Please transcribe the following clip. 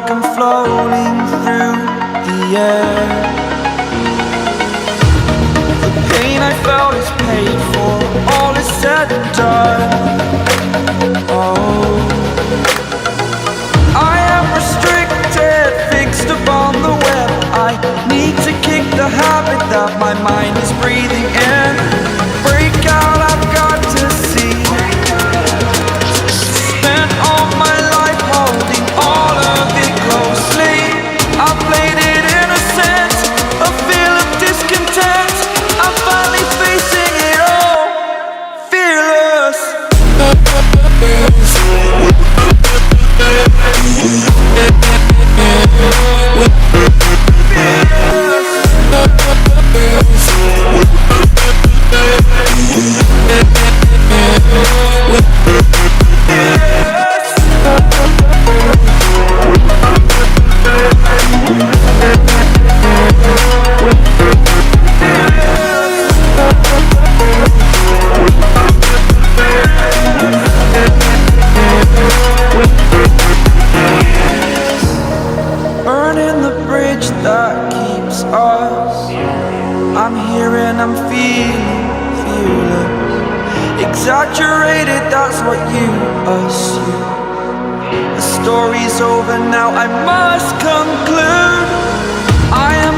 like I'm floating through the air. The pain I felt is paid for, all is said and done. Oh, I am restricted, fixed upon the web. I need to kick the habit that my mind is breathing in. Break out, I've got to see. Spent all my life holding all of it closely. I played it innocent, a feel of discontent. I'm finally facing it all, fearless. Burning the bridge that keeps us. I'm here and I'm feeling fearless. Exaggerated, that's what you assume. The story's over now, I must conclude. I am